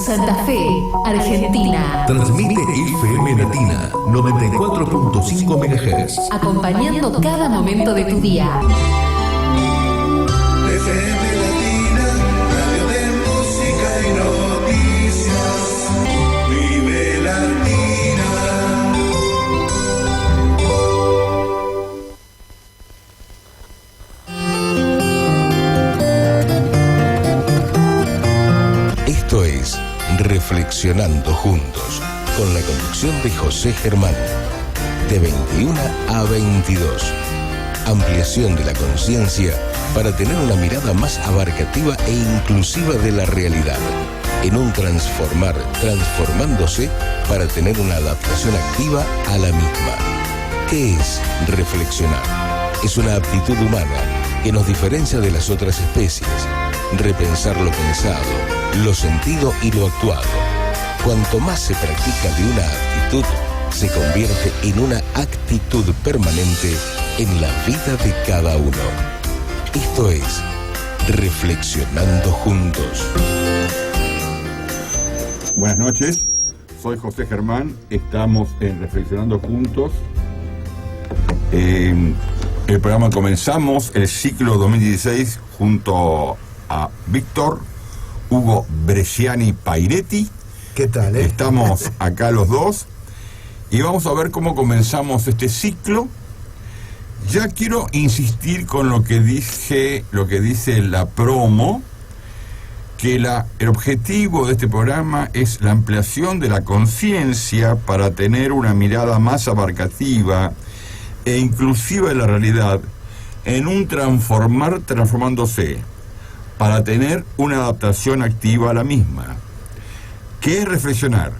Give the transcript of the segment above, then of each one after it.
Santa Fe, Argentina. Transmite FM Latina 94.5 MHz. Acompañando cada momento de tu día. FM Latina, radio de música y noticias. Vive Latina. Esto es Reflexionando Juntos, con la conducción de José Germán, de 21 a 22. Ampliación de la conciencia para tener una mirada más abarcativa e inclusiva de la realidad, en un transformar, transformándose para tener una adaptación activa a la misma. ¿Qué es reflexionar? Es una aptitud humana que nos diferencia de las otras especies. Repensar lo pensado, lo sentido y lo actuado. Cuanto más se practica de una actitud, se convierte en una actitud permanente en la vida de cada uno. Esto es Reflexionando Juntos. Buenas noches, soy José Germán, estamos en Reflexionando Juntos. El programa comenzamos el ciclo 2016 junto a Víctor Hugo Bresciani Pairetti. ¿Qué tal, Estamos acá los dos y vamos a ver cómo comenzamos este ciclo. Ya quiero insistir con lo que dice la promo, que el objetivo de este programa es la ampliación de la conciencia para tener una mirada más abarcativa e inclusiva de la realidad en un transformándose, para tener una adaptación activa a la misma. ¿Qué es reflexionar?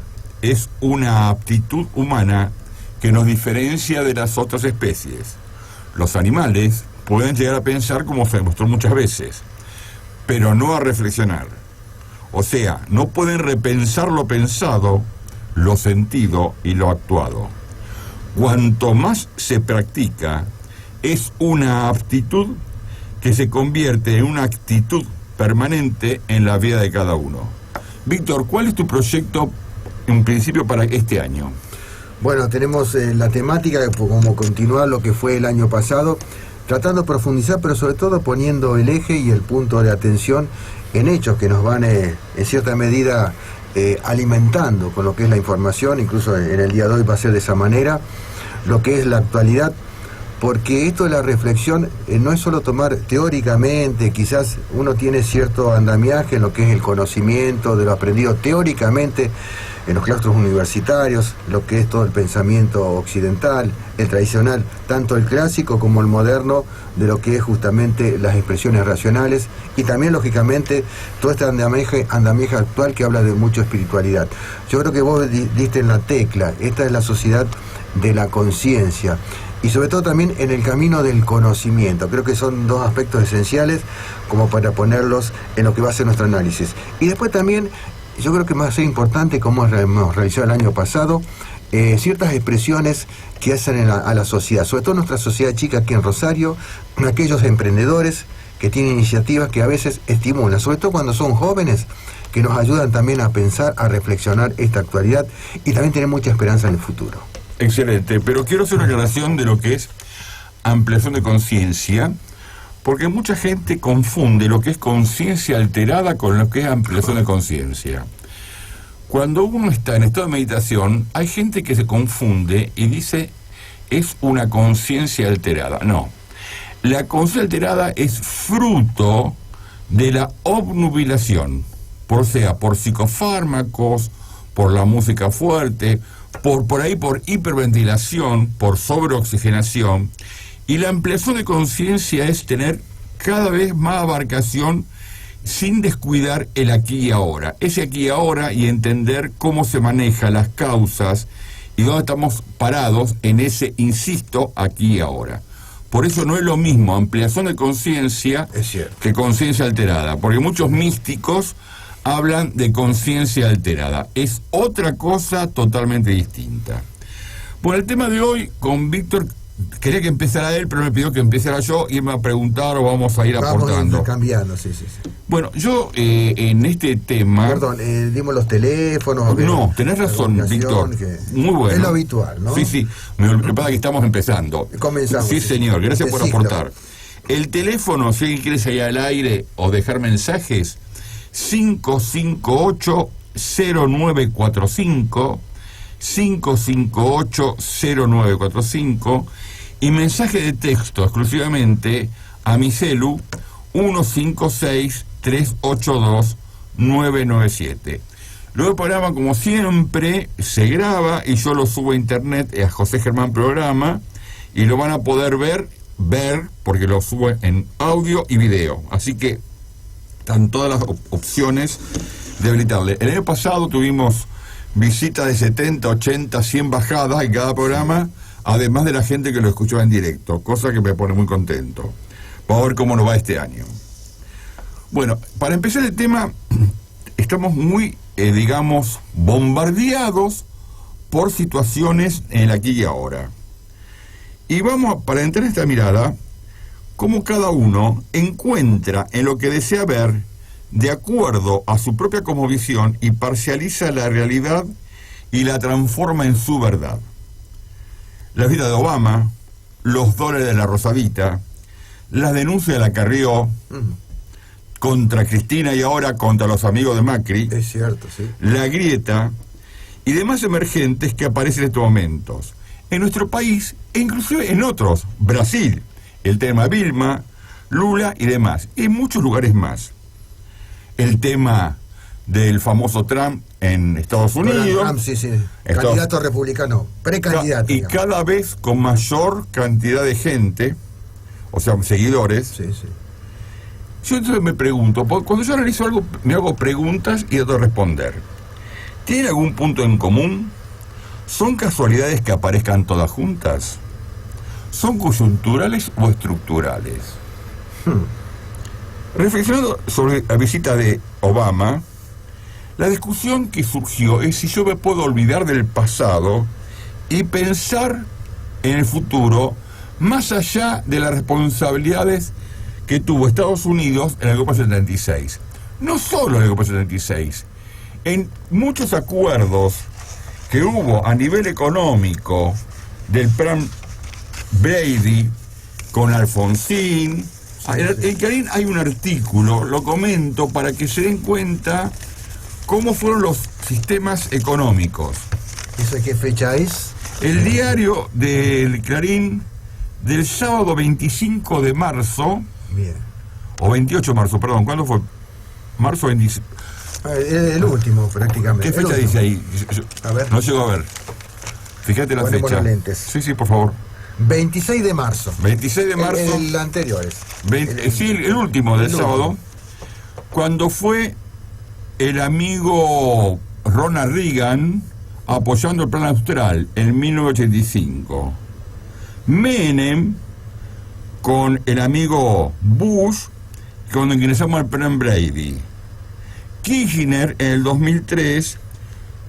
Es una aptitud humana que nos diferencia de las otras especies. Los animales pueden llegar a pensar, como se demostró muchas veces, pero no a reflexionar. O sea, no pueden repensar lo pensado, lo sentido y lo actuado. Cuanto más se practica, es una aptitud que se convierte en una actitud permanente en la vida de cada uno. Víctor, ¿cuál es tu proyecto en principio para este año? Bueno, tenemos la temática como continuar lo que fue el año pasado, tratando de profundizar, pero sobre todo poniendo el eje y el punto de atención en hechos que nos van en cierta medida alimentando con lo que es la información. Incluso en el día de hoy va a ser de esa manera, lo que es la actualidad, porque esto de la reflexión no es solo tomar teóricamente. Quizás uno tiene cierto andamiaje en lo que es el conocimiento de lo aprendido teóricamente en los claustros universitarios, lo que es todo el pensamiento occidental, el tradicional, tanto el clásico como el moderno, de lo que es justamente las expresiones racionales, y también lógicamente todo este andamiaje actual que habla de mucha espiritualidad. Yo creo que vos diste en la tecla. Esta es la sociedad de la conciencia, y sobre todo también en el camino del conocimiento. Creo que son dos aspectos esenciales como para ponerlos en lo que va a ser nuestro análisis. Y después también, yo creo que va a ser importante, como hemos realizado el año pasado, ciertas expresiones que hacen a la sociedad, sobre todo nuestra sociedad chica aquí en Rosario, aquellos emprendedores que tienen iniciativas que a veces estimulan, sobre todo cuando son jóvenes, que nos ayudan también a pensar, a reflexionar esta actualidad y también tener mucha esperanza en el futuro. Excelente, pero quiero hacer una aclaración de lo que es ampliación de conciencia, porque mucha gente confunde lo que es conciencia alterada con lo que es ampliación de conciencia. Cuando uno está en estado de meditación, hay gente que se confunde y dice es una conciencia alterada. No, la conciencia alterada es fruto de la obnubilación, por psicofármacos, por la música fuerte, por hiperventilación, por sobreoxigenación. Y la ampliación de conciencia es tener cada vez más abarcación sin descuidar el aquí y ahora. Ese aquí y ahora, y entender cómo se manejan las causas y dónde estamos parados en ese, insisto, aquí y ahora. Por eso no es lo mismo ampliación de conciencia que conciencia alterada, porque muchos místicos hablan de conciencia alterada. Es otra cosa totalmente distinta. Bueno, el tema de hoy con Víctor quería que empezara él, pero me pidió que empezara yo, irme a preguntar o vamos a ir aportando. Cambiando, sí. Bueno, yo en este tema... Perdón, dimos los teléfonos. No, tenés razón, Víctor. Muy bueno. Es lo habitual, ¿no? Sí. Lo que pasa es que estamos empezando. Comenzamos. Sí, señor. Gracias por ciclo. aportar. El teléfono, si alguien quiere salir al aire o dejar mensajes, 558-0945, 558-0945, y mensaje de texto exclusivamente a mi celu 156-382-997. Luego el programa, como siempre, se graba y yo lo subo a internet, a José Germán Programa, y lo van a poder ver, porque lo subo en audio y video. Así que están todas las opciones de habilitarle. El año pasado tuvimos visitas de 70, 80, 100 bajadas en cada programa, además de la gente que lo escuchaba en directo, cosa que me pone muy contento. Vamos a ver cómo nos va este año. Bueno, para empezar el tema, estamos muy, bombardeados por situaciones en el aquí y ahora. Y vamos, para entrar en esta mirada, cómo cada uno encuentra en lo que desea ver, de acuerdo a su propia cosmovisión, y parcializa la realidad y la transforma en su verdad. La vida de Obama, los dólares de la Rosadita, las denuncias de la Carrió contra Cristina y ahora contra los amigos de Macri, Es cierto, sí. la grieta y demás emergentes que aparecen en estos momentos en nuestro país e inclusive en otros, Brasil, el tema Vilma, Lula y demás, y en muchos lugares más. El tema del famoso Trump en Estados Unidos. Trump, sí. Candidato republicano, precandidato. Y cada vez con mayor cantidad de gente, o sea, seguidores. Sí. Yo entonces me pregunto, cuando yo analizo algo, me hago preguntas y trato de responder. ¿Tiene algún punto en común? ¿Son casualidades que aparezcan todas juntas? ¿Son coyunturales o estructurales? Reflexionando sobre la visita de Obama, la discusión que surgió es si yo me puedo olvidar del pasado y pensar en el futuro más allá de las responsabilidades que tuvo Estados Unidos en el Copa 76. No solo en el Copa 76, en muchos acuerdos que hubo a nivel económico del plan Brady con Alfonsín. En Clarín hay un artículo, lo comento para que se den cuenta cómo fueron los sistemas económicos. ¿Eso qué fecha es? El diario del Clarín del sábado 25 de marzo, Bien. o 28 de marzo, perdón, ¿cuándo fue? Marzo 25. El último, prácticamente. ¿Qué fecha dice ahí? A ver. No llego a ver. Fíjate la Ponemos fecha. los lentes. Sí, por favor. 26 de marzo. 26 de marzo. El anterior es. Sí, el último del el sábado, último. cuando fue el amigo Ronald Reagan apoyando el plan austral en 1985. Menem con el amigo Bush cuando ingresamos al plan Brady. Kirchner en el 2003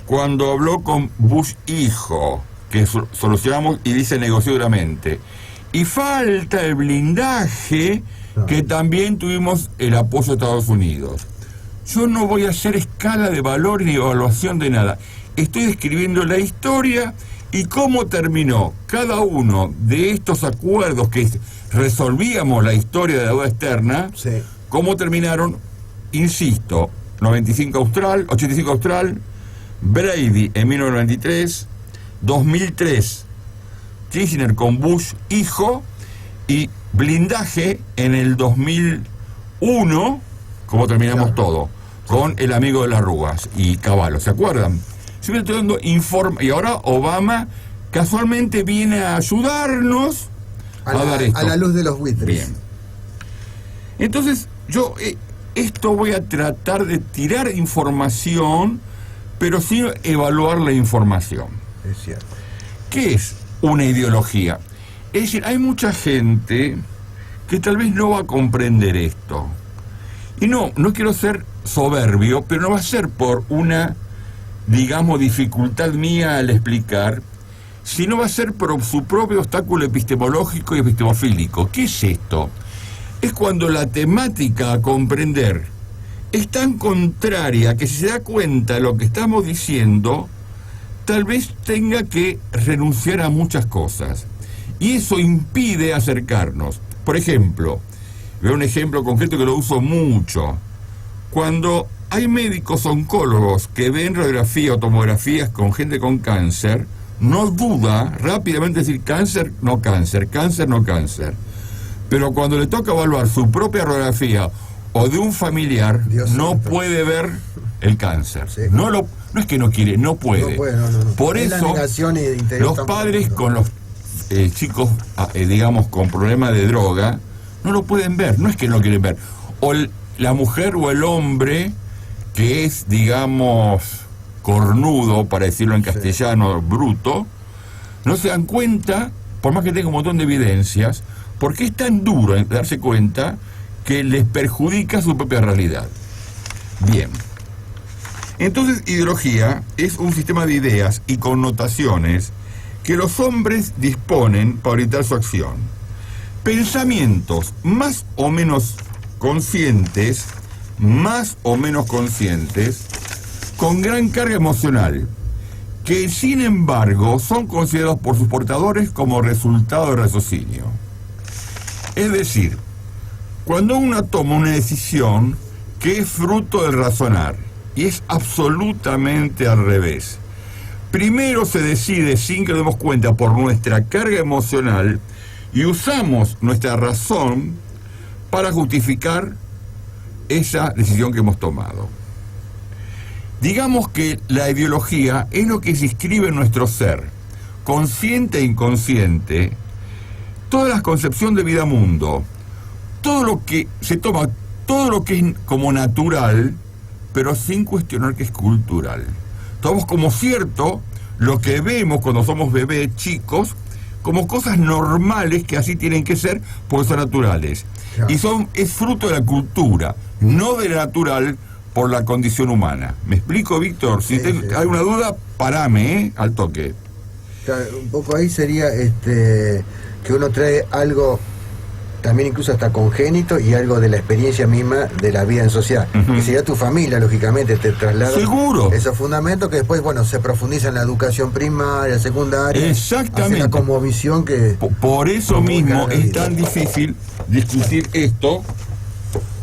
cuando habló con Bush hijo, que solucionamos y dice negoció duramente. Y falta el blindaje, que también tuvimos el apoyo de Estados Unidos. Yo no voy a hacer escala de valor ni evaluación de nada. Estoy describiendo la historia y cómo terminó cada uno de estos acuerdos que resolvíamos la historia de la deuda externa, Sí. cómo terminaron, insisto, 85 Austral, 85 Austral, Brady en 1993, 2003 Kirchner con Bush hijo y blindaje en el 2001, como terminamos todo, con el amigo de las Rúas y Cavallo, ¿se acuerdan? Siempre estoy dando informe, y ahora Obama casualmente viene a ayudarnos a dar esto. A la luz de los buitres. Bien. Entonces, yo esto voy a tratar de tirar información, pero sin evaluar la información. Es cierto. ¿Qué es una ideología? Es decir, hay mucha gente que tal vez no va a comprender esto. Y no quiero ser soberbio, pero no va a ser por una, digamos, dificultad mía al explicar, sino va a ser por su propio obstáculo epistemológico y epistemofílico. ¿Qué es esto? Es cuando la temática a comprender es tan contraria que si se da cuenta de lo que estamos diciendo, tal vez tenga que renunciar a muchas cosas. Y eso impide acercarnos. Por ejemplo, veo un ejemplo concreto que lo uso mucho. Cuando hay médicos oncólogos que ven radiografía o tomografías con gente con cáncer, no duda rápidamente decir cáncer, no cáncer, cáncer, no cáncer. Pero cuando le toca evaluar su propia radiografía o de un familiar, Dios no santo. puede ver el cáncer. Sí. No es que no quiere, no puede. No puede, no. Por Es la eso, negación y de interés los tan padres profundo. con los chicos, digamos, con problemas de droga, no lo pueden ver. No es que no quieren ver. O la mujer o el hombre que es, digamos, cornudo, para decirlo en castellano, bruto, no se dan cuenta, por más que tenga un montón de evidencias, porque es tan duro en darse cuenta que les perjudica su propia realidad. Bien. Entonces, ideología es un sistema de ideas y connotaciones que los hombres disponen para orientar su acción. Pensamientos más o menos conscientes, con gran carga emocional, que sin embargo son considerados por sus portadores como resultado de raciocinio. Es decir, cuando uno toma una decisión que es fruto del razonar, y es absolutamente al revés. Primero se decide sin que nos demos cuenta por nuestra carga emocional y usamos nuestra razón para justificar esa decisión que hemos tomado. Digamos que la ideología es lo que se inscribe en nuestro ser, consciente e inconsciente, toda la concepción de vida mundo, todo lo que se toma, todo lo que es como natural, pero sin cuestionar que es cultural. Tomamos como cierto lo que vemos cuando somos bebés chicos, como cosas normales que así tienen que ser porque son naturales. Claro. Y es fruto de la cultura, no de la natural por la condición humana. ¿Me explico, Víctor? Si Sí. hay una duda, parame, al toque. Claro, un poco ahí sería que uno trae algo también incluso hasta congénito y algo de la experiencia misma de la vida en sociedad. Ujú. Que sería tu familia, lógicamente, te traslada Seguro. esos fundamentos que después, bueno, se profundiza en la educación primaria, secundaria. Exactamente. Hace la conmovisión que... Por eso Muy mismo cara es vida. tan difícil discutir esto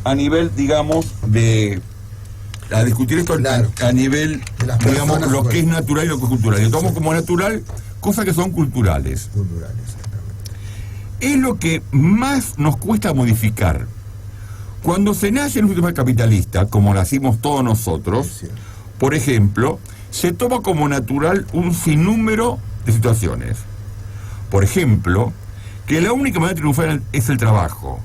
a nivel, digamos, a discutir esto Claro. a nivel, De las digamos, personas, lo que es bueno. natural y lo que es cultural. Y tomamos como natural cosas que son culturales. Culturales, exactamente. Es lo que más nos cuesta modificar. Cuando se nace en un sistema capitalista, como nacimos todos nosotros, Es cierto. por ejemplo, se toma como natural un sinnúmero de situaciones. Por ejemplo, que la única manera de triunfar es el trabajo,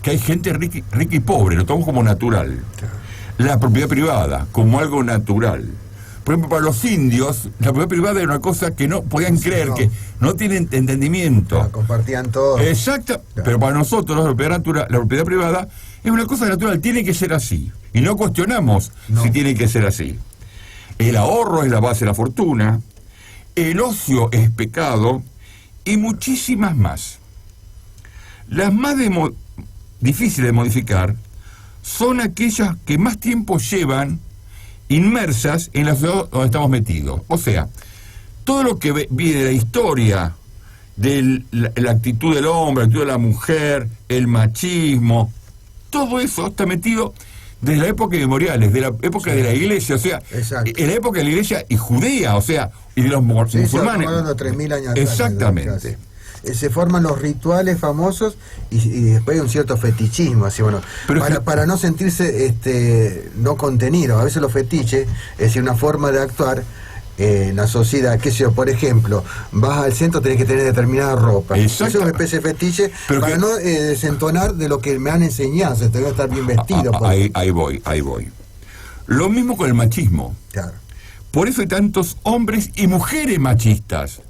que hay gente rica y pobre, lo tomamos como natural. Claro. La propiedad privada, como algo natural. Por ejemplo, para los indios, la propiedad privada era una cosa que no podían Sí, creer, no. que no tienen entendimiento. Claro, compartían todo. Exacto, pero para nosotros la propiedad privada es una cosa natural, tiene que ser así. Y no cuestionamos No. si tiene que ser así. El ahorro es la base de la fortuna, el ocio es pecado y muchísimas más. Las más difíciles de modificar son aquellas que más tiempo llevan inmersas en la sociedad donde estamos metidos. O sea, todo lo que viene de la historia, de la actitud del hombre, la actitud de la mujer, el machismo, todo eso está metido desde la época memoriales, de la época de la iglesia, o sea, Exacto. en la época de la iglesia y judía, o sea, y de los Sí, musulmanes. estamos hablando de 3.000 años atrás, Exactamente. casi. Se forman los rituales famosos y después hay un cierto fetichismo, así bueno, Pero es que- para no sentirse no contenido. A veces los fetiches es decir, una forma de actuar en la sociedad, qué sé yo, por ejemplo, vas al centro, tenés que tener determinada ropa. Eso es una especie de fetiche Pero para que- no desentonar de lo que me han enseñado, se te debe estar bien vestido. por Ahí ejemplo. voy. Lo mismo con el machismo. Claro. Por eso hay tantos hombres y mujeres machistas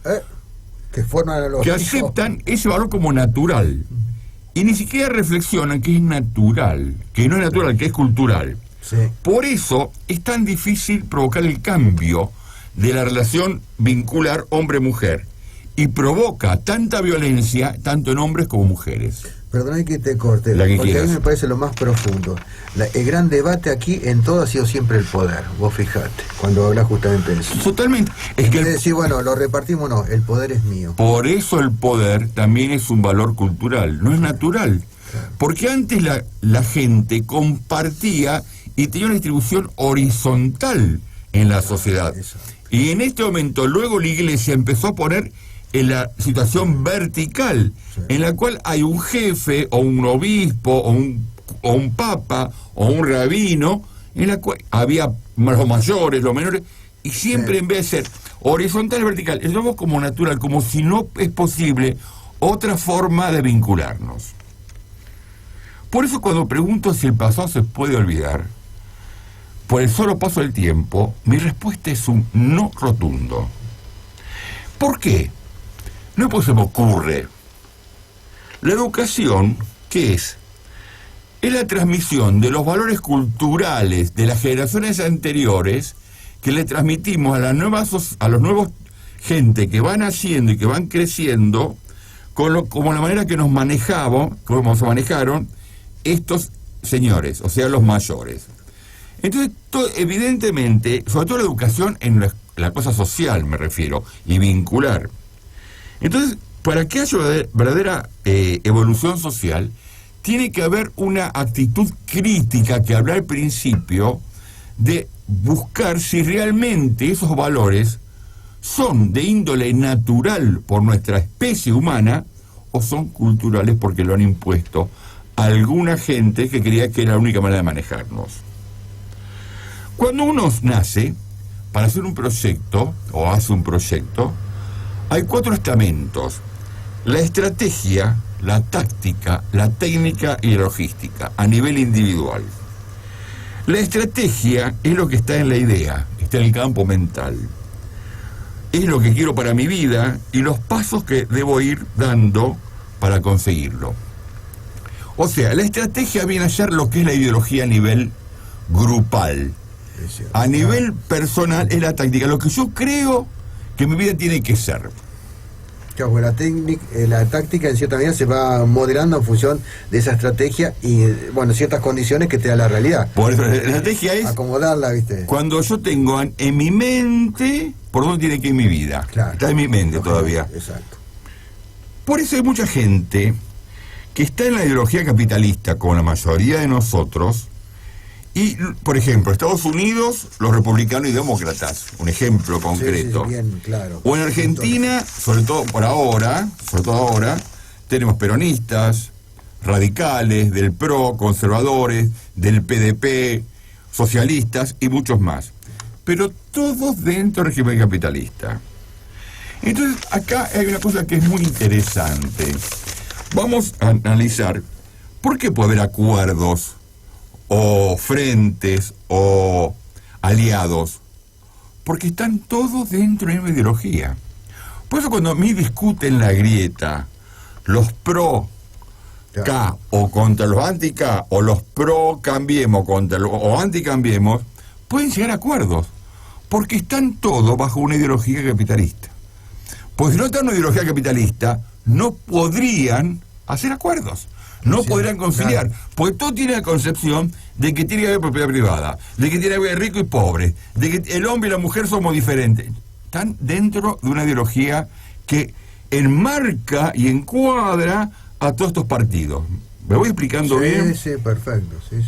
Que forman a los que hijos. aceptan ese valor como natural y ni siquiera reflexionan que es natural, que no es natural, que es cultural. Sí. Por eso es tan difícil provocar el cambio de la relación vincular hombre-mujer. y provoca tanta violencia, tanto en hombres como mujeres. Perdóname que te corte, La que porque a quieras. mí me parece lo más profundo. El gran debate aquí en todo ha sido siempre el poder. Vos fijate, cuando hablas justamente de eso. Totalmente. Es que Es decir, bueno, lo repartimos, no, el poder es mío. por eso el poder también es un valor cultural, no es natural. Porque antes la gente compartía y tenía una distribución horizontal en la sociedad. Eso. Y en este momento luego la iglesia empezó a poner en la situación vertical, en la cual hay un jefe o un obispo o un papa o un rabino, en la cual había los mayores, los menores, y siempre en vez de ser horizontal y vertical, es algo como natural, como si no es posible otra forma de vincularnos. Por eso cuando pregunto si el pasado se puede olvidar, por el solo paso del tiempo, mi respuesta es un no rotundo. ¿Por qué? No pues se me ocurre. La educación, ¿qué es? Es la transmisión de los valores culturales de las generaciones anteriores que le transmitimos a los nuevos gente que van haciendo y que van creciendo como la manera que nos manejamos, como se manejaron estos señores, o sea, los mayores. Entonces, evidentemente, sobre todo la educación en la cosa social, me refiero, y vincular. Entonces, para que haya verdadera evolución social, tiene que haber una actitud crítica que hablé al principio de buscar si realmente esos valores son de índole natural por nuestra especie humana o son culturales porque lo han impuesto a alguna gente que creía que era la única manera de manejarnos. Cuando uno nace, para hacer un proyecto, o hace un proyecto, hay 4 estamentos: la estrategia, la táctica, la técnica y la logística, a nivel individual. La estrategia es lo que está en la idea, está en el campo mental. Es lo que quiero para mi vida y los pasos que debo ir dando para conseguirlo. O sea, la estrategia viene a ser lo que es la ideología a nivel grupal. A nivel personal es la táctica, lo que yo creo que mi vida tiene que ser. Claro, pues la táctica en cierta medida se va modelando en función de esa estrategia y, bueno, ciertas condiciones que te da la realidad. Por eso la estrategia es acomodarla, ¿viste? cuando yo tengo en mi mente por dónde tiene que ir mi vida. Claro. Está en mi mente todavía. Exacto. Por eso hay mucha gente que está en la ideología capitalista, como la mayoría de nosotros, y, por ejemplo, Estados Unidos, los republicanos y demócratas, un ejemplo concreto. Sí, bien, claro. O en Argentina, sobre todo ahora, tenemos peronistas, radicales, del PRO, conservadores, del PDP, socialistas y muchos más. Pero todos dentro del régimen capitalista. Entonces, acá hay una cosa que es muy interesante. Vamos a analizar por qué puede haber acuerdos o frentes o aliados, porque están todos dentro de una ideología. Por eso cuando a mí discuten la grieta los pro K o contra los anti K, o los pro cambiemos contra los o anti cambiemos, pueden llegar a acuerdos, porque están todos bajo una ideología capitalista. Pues si no están en una ideología capitalista, no podrían hacer acuerdos. No podrán conciliar, claro. Porque todo tiene la concepción de que tiene que haber propiedad privada, de que tiene que haber rico y pobre, de que el hombre y la mujer somos diferentes. Están dentro de una ideología que enmarca y encuadra a todos estos partidos. ¿Me voy explicando bien? Sí, perfecto. Sí.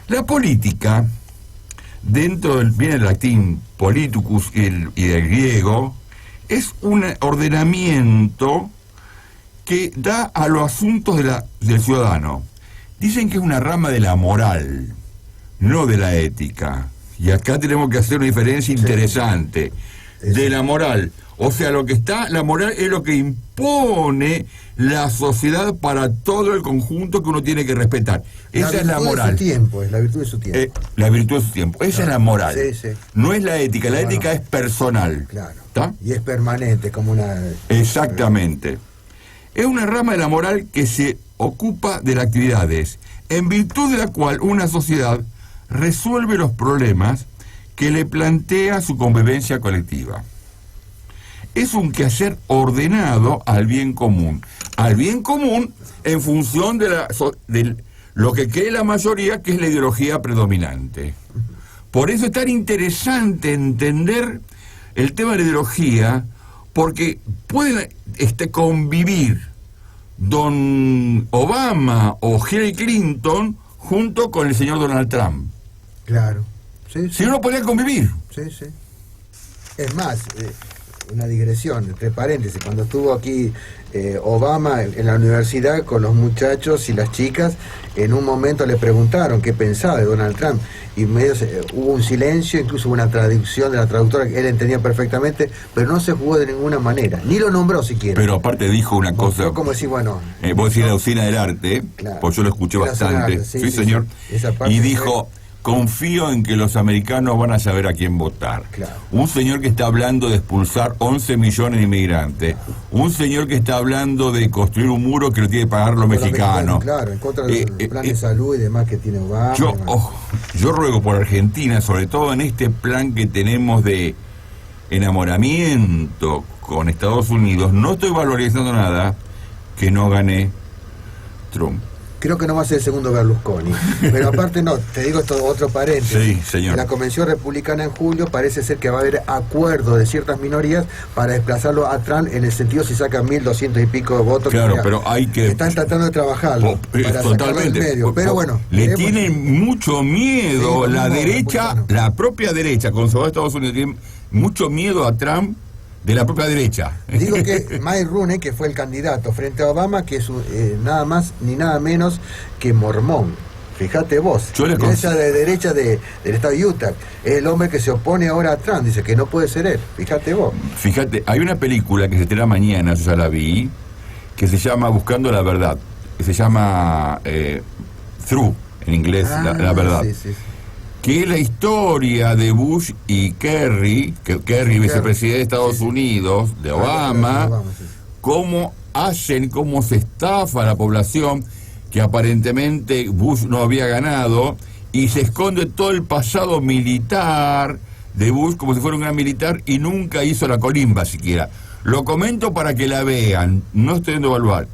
La política, viene del latín politicus y del griego, es un ordenamiento que da a los asuntos del ciudadano. Dicen que es una rama de la moral, no de la ética. Y acá tenemos que hacer una diferencia interesante. De la moral. O sea, la moral es lo que impone la sociedad para todo el conjunto que uno tiene que respetar. Esa es la moral. Es la virtud de su tiempo. La virtud de su tiempo. Esa es la moral. Sí. No es la ética. La ética es personal. Claro. ¿Está? Y es permanente, como una... Exactamente. Es una rama de la moral que se ocupa de las actividades, en virtud de la cual una sociedad resuelve los problemas que le plantea su convivencia colectiva. es un quehacer ordenado al bien común. Al bien común en función de lo que cree la mayoría, que es la ideología predominante. Por eso es tan interesante entender el tema de la ideología, porque pueden convivir don Obama o Hillary Clinton junto con el señor Donald Trump. Claro. Sí, sí. Si no, podrían convivir. Sí, sí. Es más, una digresión, entre paréntesis, cuando estuvo aquí Obama en la universidad con los muchachos y las chicas, en un momento le preguntaron qué pensaba de Donald Trump, y medio hubo un silencio, incluso hubo una traducción de la traductora que él entendía perfectamente, pero no se jugó de ninguna manera, ni lo nombró siquiera. Pero aparte dijo una cosa... Yo como decir, bueno... vos decís la usina del arte, claro, pues yo lo escuché bastante, arte, sí, señor, esa parte y dijo... Confío en que los americanos van a saber a quién votar. Claro. Un señor que está hablando de expulsar 11 millones de inmigrantes. Un señor que está hablando de construir un muro que lo tiene que pagar los mexicanos. Claro, en contra del plan de salud y demás que tiene Obama. Yo ruego por Argentina, sobre todo en este plan que tenemos de enamoramiento con Estados Unidos, no estoy valorizando nada que no gane Trump. Creo que no va a ser el segundo Berlusconi. Pero aparte no, te digo esto otro paréntesis. Sí, señor. En la Convención Republicana en julio parece ser que va a haber acuerdo de ciertas minorías para desplazarlo a Trump, en el sentido si sacan 1.200 y pico de votos. Claro, pero hay que... Están tratando de trabajarlo para sacarlo del medio. Pero bueno... Le tienen mucho miedo la derecha, la propia derecha conservadora de Estados Unidos, tiene mucho miedo a Trump de la propia derecha. Digo que Mike Rooney, que fue el candidato frente a Obama, que es nada más ni nada menos que mormón. Fíjate vos, esa de derecha del estado de Utah, es el hombre que se opone ahora a Trump, dice que no puede ser él. Fíjate vos. Fíjate, hay una película que se estrena mañana, yo ya la vi, que se llama Buscando la Verdad, que se llama Through, en inglés, la verdad. Sí, sí. Que es la historia de Bush y Kerry, vicepresidente de Estados Unidos, de Obama, sí. cómo se estafa a la población, que aparentemente Bush no había ganado, y se esconde todo el pasado militar de Bush como si fuera un gran militar, y nunca hizo la colimba siquiera. Lo comento para que la vean, no estoy dando evaluar.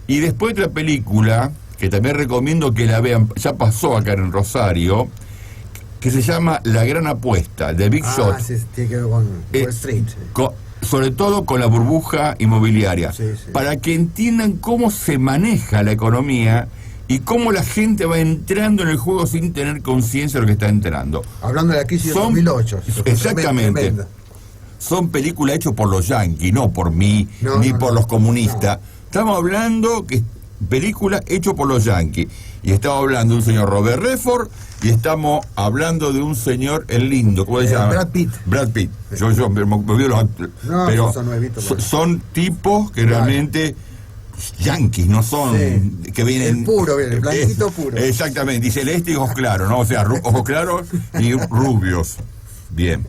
Y después otra película, que también recomiendo que la vean, ya pasó acá en Rosario, que se llama La Gran Apuesta, de Big Shot. Sí, tiene que ver con Wall Street. Sobre todo con la burbuja inmobiliaria, sí. Para que entiendan cómo se maneja la economía y cómo la gente va entrando en el juego sin tener conciencia de lo que está entrando. Hablando de la crisis de 2008. Exactamente. Tremenda. Son películas hechas por los yanquis, no por mí, ni por los comunistas. Estamos hablando que película hecha por los yanquis. Y estamos hablando de un señor Robert Redford, y estamos hablando de un señor, el lindo, ¿cómo se llama? Brad Pitt. Brad Pitt. Yo me olvido los actores. No, pero son tipos que realmente yanquis, no son que vienen... El puro, el blanquito puro. Exactamente, y celeste y ojos claros, ¿no? O sea, ojos claros y rubios. Bien.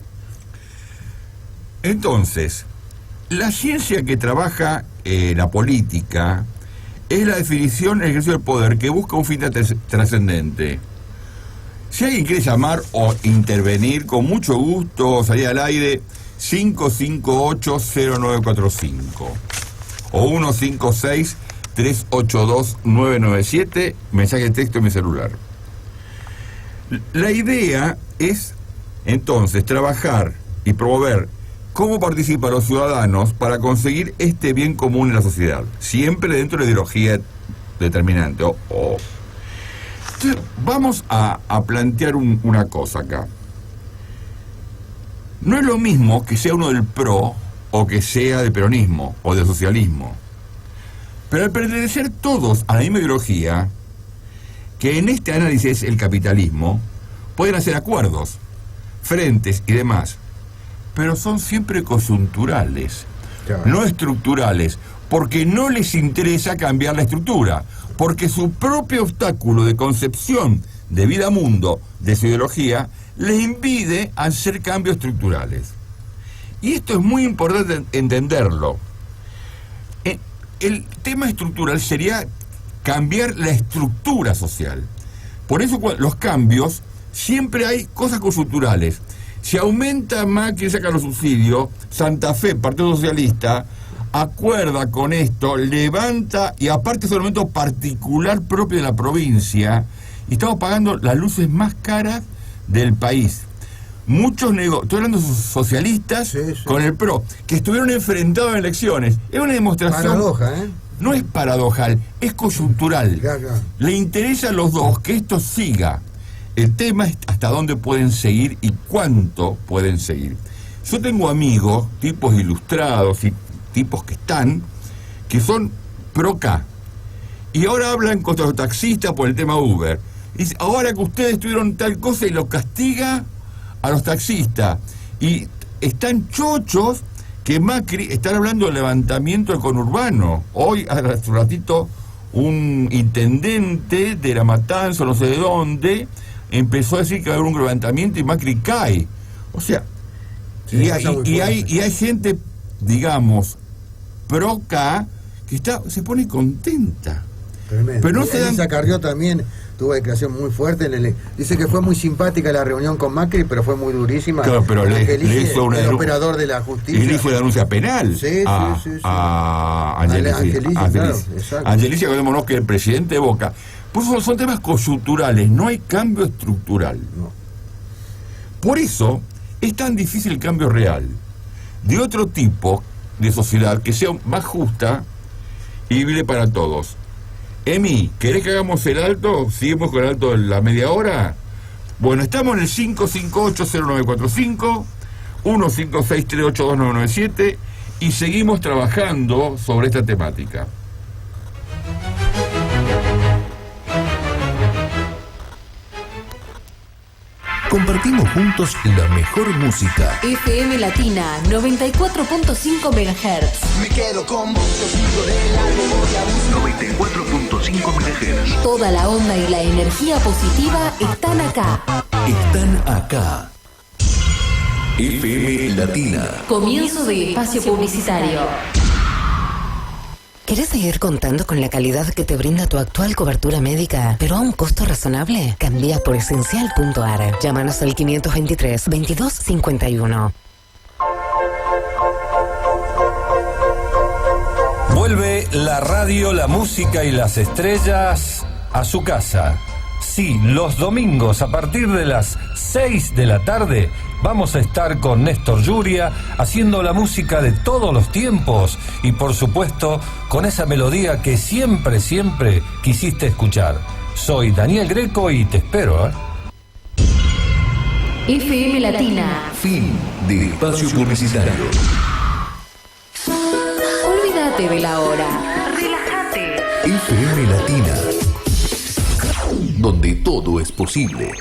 Entonces, la ciencia que trabaja la política es la definición del ejercicio del poder que busca un fin trascendente. Si alguien quiere llamar o intervenir, con mucho gusto, salir al aire 558-0945 o 156-382-997, mensaje de texto en mi celular. La idea es, entonces, trabajar y promover cómo participan los ciudadanos para conseguir este bien común en la sociedad, siempre dentro de la ideología determinante. Entonces, vamos a plantear una cosa acá. No es lo mismo que sea uno del PRO o que sea del peronismo o del socialismo, pero al pertenecer todos a la misma ideología, que en este análisis es el capitalismo, pueden hacer acuerdos, frentes y demás, pero son siempre coyunturales, no estructurales, porque no les interesa cambiar la estructura, porque su propio obstáculo de concepción de vida mundo, de su ideología, les impide hacer cambios estructurales. Y esto es muy importante entenderlo. El tema estructural sería cambiar la estructura social. Por eso los cambios, siempre hay cosas coyunturales. Si aumenta Macri y saca los subsidios, Santa Fe, Partido Socialista, acuerda con esto, levanta, y aparte es un elemento particular propio de la provincia, y estamos pagando las luces más caras del país. Muchos estoy hablando de socialistas Sí. con el PRO, que estuvieron enfrentados en elecciones. Es una demostración. Paradoja, ¿eh? No es paradojal, es coyuntural. Claro. Le interesa a los dos que esto siga. El tema es hasta dónde pueden seguir y cuánto pueden seguir. Yo tengo amigos, tipos ilustrados y tipos que son pro K. Y ahora hablan contra los taxistas por el tema Uber. Dice, ahora que ustedes tuvieron tal cosa, y los castiga a los taxistas. Y están chochos que Macri, están hablando del levantamiento del conurbano. Hoy, hace un ratito, un intendente de La Matanza, no sé de dónde, empezó a decir que va a haber un levantamiento y Macri cae. O sea, Sí, y hay gente, digamos, pro K, que se pone contenta. Tremendo. Pero no Y se dan- Elisa Carrió también tuvo una declaración muy fuerte. Dice que fue muy simpática la reunión con Macri, pero fue muy durísima. Claro, pero le Angelici, hizo una el denun- operador de la justicia. Y le hizo la denuncia penal Sí, a, sí, sí, sí. a Angelici, Angelici. claro, exacto. Angelici, acordémonos que el presidente de Boca. Por eso son temas coyunturales, no hay cambio estructural. No. Por eso es tan difícil el cambio real. De otro tipo de sociedad que sea más justa y vivible para todos. Emi, ¿querés que hagamos el alto? ¿Seguimos con el alto de la media hora? Bueno, estamos en el 558-0945, 156382997 y seguimos trabajando sobre esta temática. Compartimos juntos la mejor música. FM Latina 94.5 MHz. Me quedo con vos, yo sigo de largo, voy a buscar. 94.5 MHz. Toda la onda y la energía positiva están acá. Están acá. FM Latina. Comienzo de espacio publicitario. ¿Querés seguir contando con la calidad que te brinda tu actual cobertura médica, pero a un costo razonable? Cambia por Esencial.ar. Llámanos al 523-2251. Vuelve la radio, la música y las estrellas a su casa. Sí, los domingos a partir de las 6 de la tarde vamos a estar con Néstor Yuria haciendo la música de todos los tiempos y por supuesto con esa melodía que siempre, siempre quisiste escuchar. Soy Daniel Greco y te espero, ¿eh? FM Latina. Fin de espacio publicitario. Olvídate de la hora. Relájate. FM Latina. Donde todo es posible.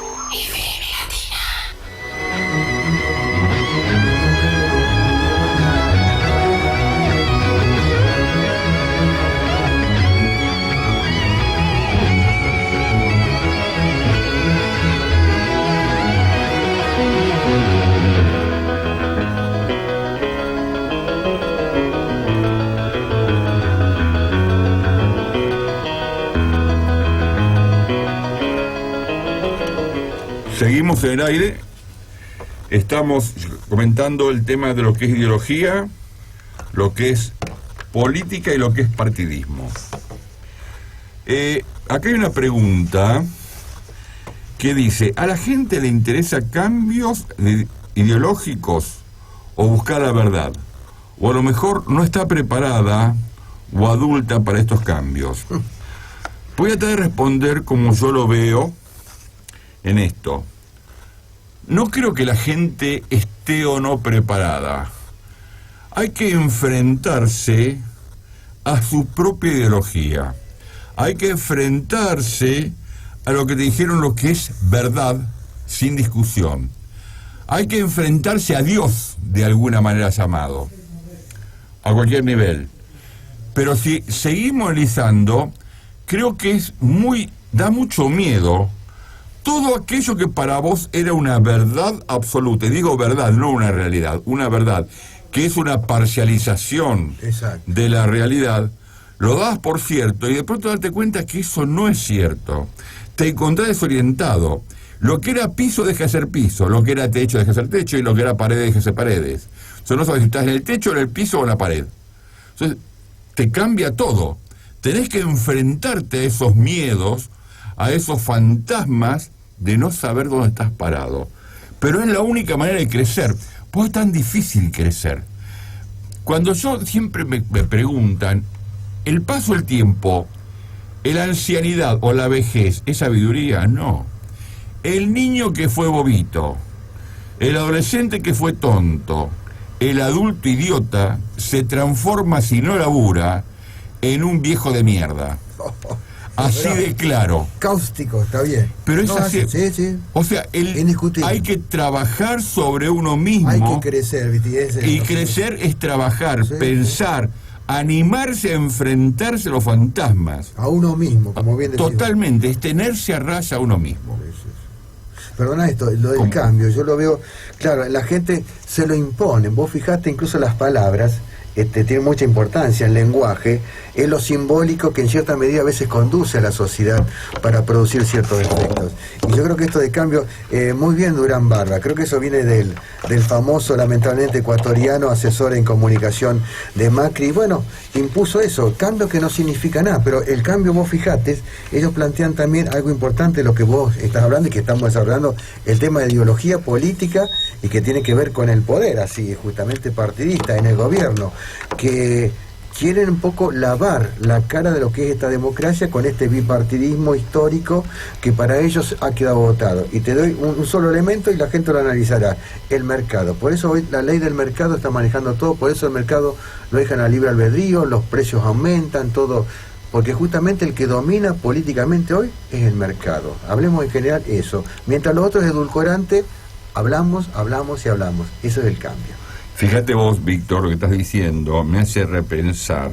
Seguimos en el aire. Estamos comentando el tema de lo que es ideología, lo que es política y lo que es partidismo. Acá hay una pregunta que dice: ¿a la gente le interesa cambios ideológicos o buscar la verdad? O a lo mejor no está preparada o adulta para estos cambios. Voy a tratar de responder como yo lo veo en esto. No creo que la gente esté o no preparada. Hay que enfrentarse a su propia ideología. Hay que enfrentarse a lo que te dijeron lo que es verdad, sin discusión. Hay que enfrentarse a Dios, de alguna manera llamado, a cualquier nivel. Pero si seguimos analizando, creo que da mucho miedo todo aquello que para vos era una verdad absoluta. Y digo verdad, no una realidad, una verdad, que es una parcialización Exacto. de la realidad, lo das por cierto y de pronto darte cuenta que eso no es cierto. Te encontrás desorientado. Lo que era piso deja de ser piso, lo que era techo deja de ser techo y lo que era pared deja de ser paredes. O sea, no sabes si estás en el techo, en el piso o en la pared. Entonces, te cambia todo. Tenés que enfrentarte a esos miedos, a esos fantasmas de no saber dónde estás parado. Pero es la única manera de crecer. Pues es tan difícil crecer. Cuando siempre me preguntan, ¿el paso del tiempo, la ancianidad o la vejez, es sabiduría? No. El niño que fue bobito, el adolescente que fue tonto, el adulto idiota, se transforma, si no labura, en un viejo de mierda. Así de claro. Cáustico, está bien. Pero es así. Sí. O sea, hay que trabajar sobre uno mismo. Hay que crecer, ¿viste? Y crecer es trabajar, pensar, animarse a enfrentarse a los fantasmas. A uno mismo, como bien decimos. Totalmente, es tenerse a raya a uno mismo. Perdona esto, lo del cambio, yo lo veo, claro, la gente se lo impone. Vos fijate, incluso las palabras tienen mucha importancia, el lenguaje es lo simbólico que en cierta medida a veces conduce a la sociedad para producir ciertos efectos. Y yo creo que esto de cambio, muy bien Durán Barba, creo que eso viene del famoso, lamentablemente ecuatoriano, asesor en comunicación de Macri. Y bueno, impuso eso, cambio que no significa nada, pero el cambio, vos fijate, ellos plantean también algo importante, lo que vos estás hablando y que estamos desarrollando, el tema de ideología política y que tiene que ver con el poder, así justamente partidista en el gobierno, que quieren un poco lavar la cara de lo que es esta democracia con este bipartidismo histórico que para ellos ha quedado votado. Y te doy un solo elemento y la gente lo analizará: el mercado. Por eso hoy la ley del mercado está manejando todo, por eso el mercado lo dejan a libre albedrío, los precios aumentan, todo, porque justamente el que domina políticamente hoy es el mercado. Hablemos en general eso. Mientras lo otro es edulcorante, hablamos y hablamos. Eso es el cambio. Fíjate vos, Víctor, lo que estás diciendo me hace repensar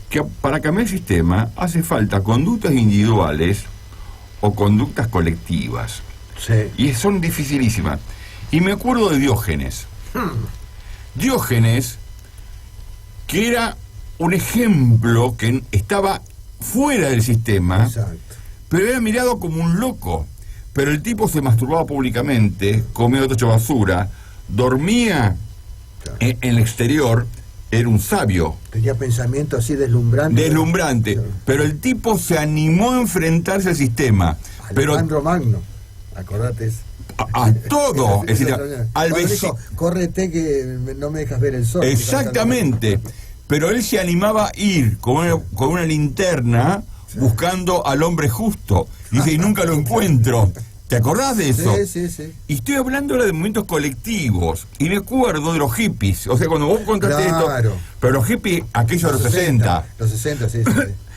que para cambiar el sistema hace falta conductas individuales o conductas colectivas. Sí. Y son dificilísimas. Y me acuerdo de Diógenes. Diógenes, que era un ejemplo que estaba fuera del sistema. Exacto. Pero era mirado como un loco. Pero el tipo se masturbaba públicamente, comía otro hecho basura, dormía en el exterior, era un sabio. Tenía pensamiento así deslumbrante. Deslumbrante. Pero el tipo se animó a enfrentarse al sistema. Alejandro Magno, acordate eso. A todo. Es decir, al vecino. Córrete que no me dejas ver el sol. Exactamente. Pero él se animaba a ir con una linterna buscando al hombre justo. Dice, y nunca lo encuentro. ¿Te acordás de eso? Sí. Y estoy hablando ahora de momentos colectivos. Y me acuerdo de los hippies. O sea, cuando vos contaste esto. Pero los hippies, aquellos de los 60. Los 60, sí.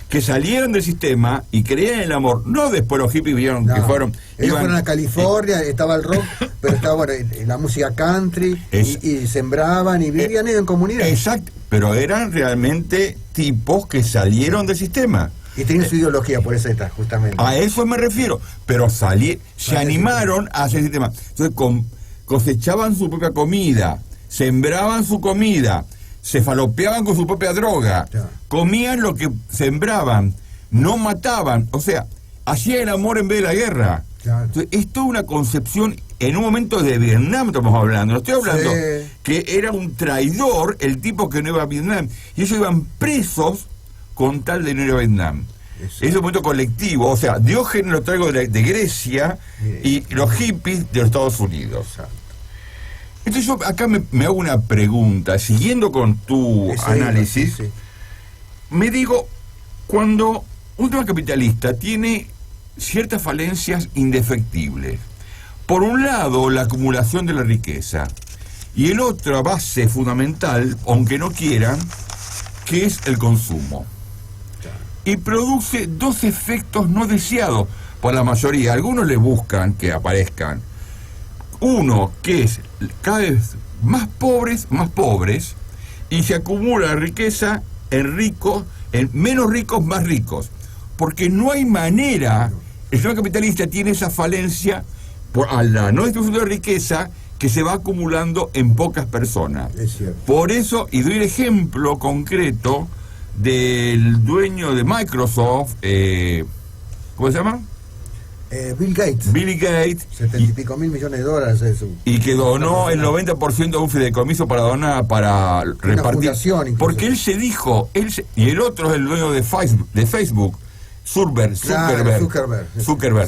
Que salieron del sistema y creían en el amor. No después los hippies vieron que fueron. Ellos fueron a California, estaba el rock, pero estaba la música country, y sembraban y vivían en comunidad. Exacto. Pero eran realmente tipos que salieron del sistema. Y tenían su ideología, por eso está, justamente. A eso me refiero. Pero se animaron a hacer el sistema. Entonces cosechaban su propia comida, sembraban su comida, se falopeaban con su propia droga, comían lo que sembraban, no mataban, o sea, hacían el amor en vez de la guerra. Entonces, es toda una concepción. En un momento de Vietnam estamos hablando, no estoy hablando que era un traidor el tipo que no iba a Vietnam, y ellos iban presos con tal de no ir a Vietnam. Es un momento colectivo. O sea, Diógenes lo traigo de Grecia y los hippies de los Estados Unidos. Entonces yo acá me hago una pregunta, siguiendo con tu análisis. Me digo, cuando un tema capitalista tiene ciertas falencias indefectibles, por un lado la acumulación de la riqueza, y el otra base fundamental, aunque no quieran, que es el consumo. Y produce dos efectos no deseados por la mayoría. Algunos le buscan que aparezcan. Uno, que es cada vez más pobres, y se acumula la riqueza en ricos, en menos ricos, más ricos. Porque no hay manera, el sistema capitalista tiene esa falencia a la no distribución de la riqueza que se va acumulando en pocas personas. Es cierto. Por eso, y doy el ejemplo concreto del dueño de Microsoft, ¿cómo se llama? Bill Gates. Bill Gates. 70 y pico mil millones de dólares es su... Y que donó el 90% de un fideicomiso para donar, para repartir. Fundación, porque él se dijo, y el otro es el dueño de Facebook, Zuckerberg.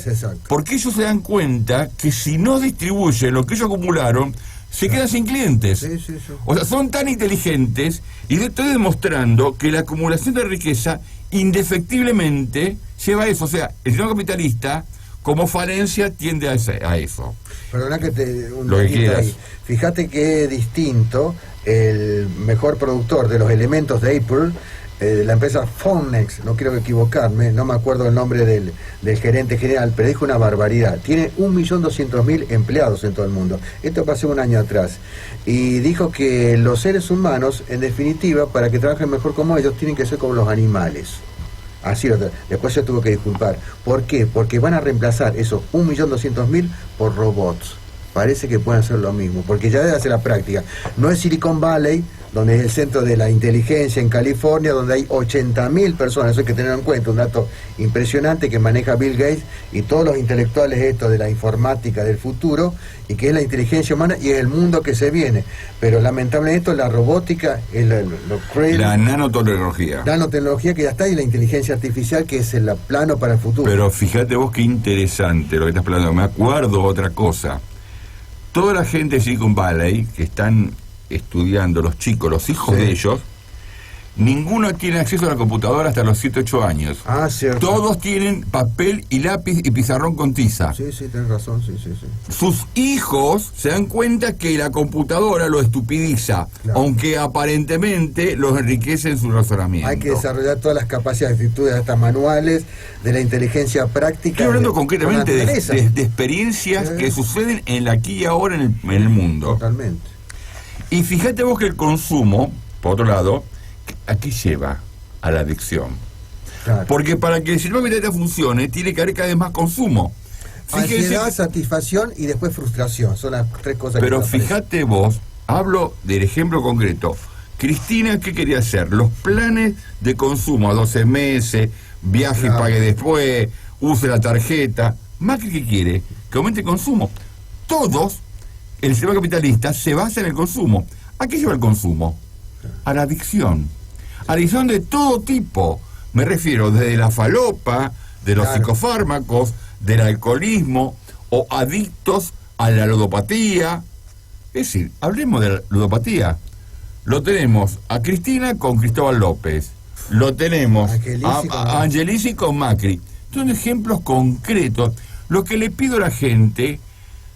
Exacto. Porque ellos se dan cuenta que si no distribuyen lo que ellos acumularon, se quedan sin clientes. Sí. O sea, son tan inteligentes y estoy demostrando que la acumulación de riqueza indefectiblemente lleva a eso. O sea, el sistema capitalista, como falencia, tiende a eso. Perdona que te... Lo que quieras. Ahí. Fíjate que distinto el mejor productor de los elementos de Apple, la empresa Phonex, no quiero equivocarme, no me acuerdo el nombre del gerente general, pero dijo una barbaridad. Tiene 1.200.000 empleados en todo el mundo. Esto pasó un año atrás. Y dijo que los seres humanos, en definitiva, para que trabajen mejor como ellos, tienen que ser como los animales. Así después se tuvo que disculpar. ¿Por qué? Porque van a reemplazar esos 1.200.000 por robots. Parece que pueden hacer lo mismo, porque ya debe hacer la práctica. No es Silicon Valley, donde es el centro de la inteligencia en California, donde hay 80.000 personas. Eso hay que tener en cuenta, un dato impresionante que maneja Bill Gates y todos los intelectuales de la informática del futuro, y que es la inteligencia humana y es el mundo que se viene. Pero lamentablemente la robótica, la nanotecnología. Nanotecnología que ya está, y la inteligencia artificial, que es el plano para el futuro. Pero fíjate vos qué interesante lo que estás hablando. Me acuerdo otra cosa. Toda la gente de Silicon Valley que están estudiando, los chicos, los hijos de ellos, ninguno tiene acceso a la computadora hasta los 7, 8 años. Cierto. Todos tienen papel y lápiz y pizarrón con tiza. Sí, tenés razón, sí. Sus hijos se dan cuenta que la computadora lo estupidiza, aunque aparentemente los enriquece en su razonamiento. Hay que desarrollar todas las capacidades, virtudes, hasta manuales, de la inteligencia práctica. Estoy hablando concretamente de experiencias que suceden en la aquí y ahora en el mundo. Totalmente. Y fíjate vos que el consumo, por otro lado, ¿a qué lleva? A la adicción. Claro. Porque para que el sistema capitalista funcione, tiene que haber cada vez más consumo. Ansiedad, satisfacción y después frustración. Son las tres cosas. Pero fíjate vos, hablo del ejemplo concreto. Cristina, ¿qué quería hacer? Los planes de consumo a 12 meses, viaje y pague después, use la tarjeta. Macri, ¿qué quiere? Que aumente el consumo. Todos, el sistema capitalista se basa en el consumo. ¿A qué lleva el consumo? A la adicción. Adicción de todo tipo. Me refiero desde la falopa, de los psicofármacos, del alcoholismo, o adictos a la ludopatía. Es decir, hablemos de la ludopatía. Lo tenemos a Cristina con Cristóbal López. Lo tenemos a Angelici con Macri. Son ejemplos concretos. Lo que le pido a la gente,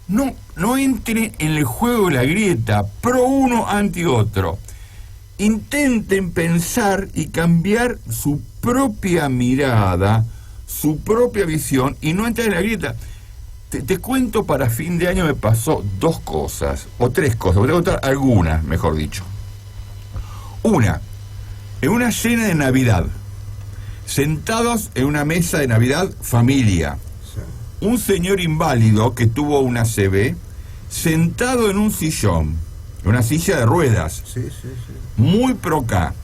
no entre en el juego de la grieta, pro uno, anti otro. Intenten pensar y cambiar su propia mirada, su propia visión, y no entrar en la grieta. Te cuento, para fin de año me pasó 2 cosas, o 3 cosas, voy a contar algunas, mejor dicho. Una, en una cena de Navidad, sentados en una mesa de Navidad, familia, un señor inválido que tuvo una ACV, sentado en un sillón, una silla de ruedas, muy pro-K.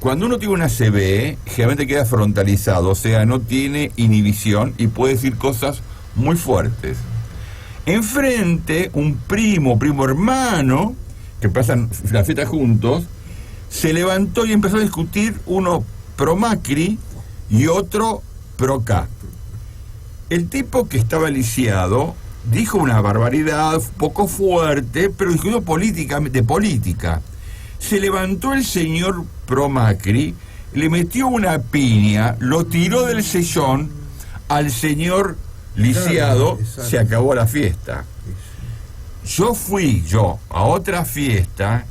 Cuando uno tiene una ACV, generalmente queda frontalizado, o sea, no tiene inhibición y puede decir cosas muy fuertes. Enfrente, un primo hermano, que pasan la fiesta juntos, se levantó y empezó a discutir, uno pro-Macri y otro pro-K. El tipo que estaba lisiado dijo una barbaridad poco fuerte, pero discutió de política. Se levantó el señor pro-Macri, le metió una piña, lo tiró del sillón al señor lisiado, se acabó la fiesta. Yo fui a otra fiesta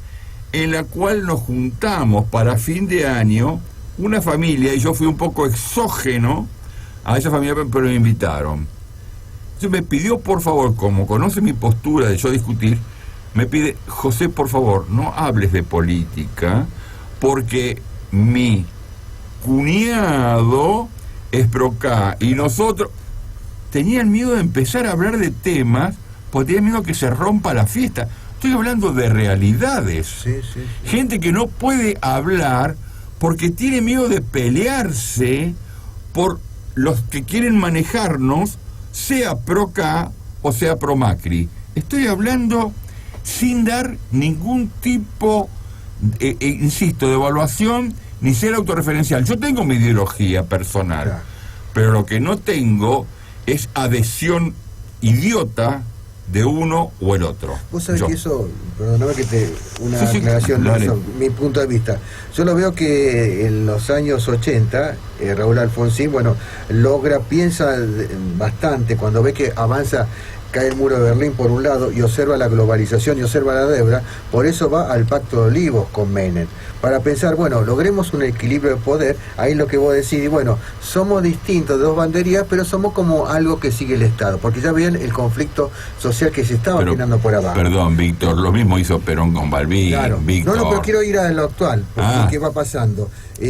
en la cual nos juntamos para fin de año, una familia, y yo fui un poco exógeno a esa familia, pero me invitaron. Entonces me pidió, por favor, como conoce mi postura de yo discutir, me pide: José, por favor, no hables de política, porque mi cuñado es pro-K y nosotros... Tenían miedo de empezar a hablar de temas, porque tenían miedo que se rompa la fiesta. Estoy hablando de realidades. Gente que no puede hablar porque tiene miedo de pelearse por los que quieren manejarnos sea pro K o sea pro Macri. Estoy hablando sin dar ningún tipo, insisto, de evaluación ni ser autorreferencial. Yo tengo mi ideología personal, Claro. pero lo que no tengo es adhesión idiota de uno o el otro. Vos sabés Yo. que eso, perdóname que una Sí, sí, aclaración de dale. eso, mi punto de vista. Yo lo veo que en los años 80, Raúl Alfonsín, piensa bastante cuando ve que avanza, cae el muro de Berlín por un lado y observa la globalización y observa la deuda, por eso va al Pacto de Olivos con Menem, para pensar, logremos un equilibrio de poder, ahí lo que vos decís, somos distintos de dos banderías, pero somos como algo que sigue el Estado, porque ya ven el conflicto social que se estaba generando por abajo. Perdón, Víctor, lo mismo hizo Perón con Balbín, Claro. Víctor. No, pero quiero ir a lo actual, porque ¿qué va pasando?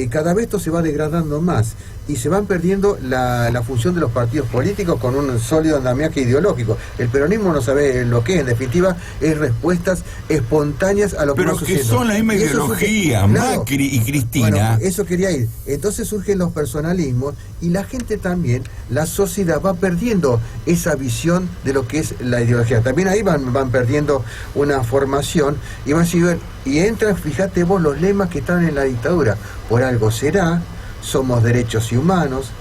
Cada vez esto se va degradando más y se van perdiendo la función de los partidos políticos con un sólido andamiaje ideológico. El peronismo no sabe lo que es, en definitiva, es respuestas espontáneas a lo que va Pero que sucediendo. son la misma Y eso ideología, surge- claro. Macri y Cristina. Bueno, eso quería ir. Entonces surgen los personalismos y la gente también, la sociedad va perdiendo esa visión de lo que es la ideología. También ahí van perdiendo una formación y van siguiendo, y entran, fíjate vos, los lemas que están en la dictadura. Por algo será, somos derechos y humanos.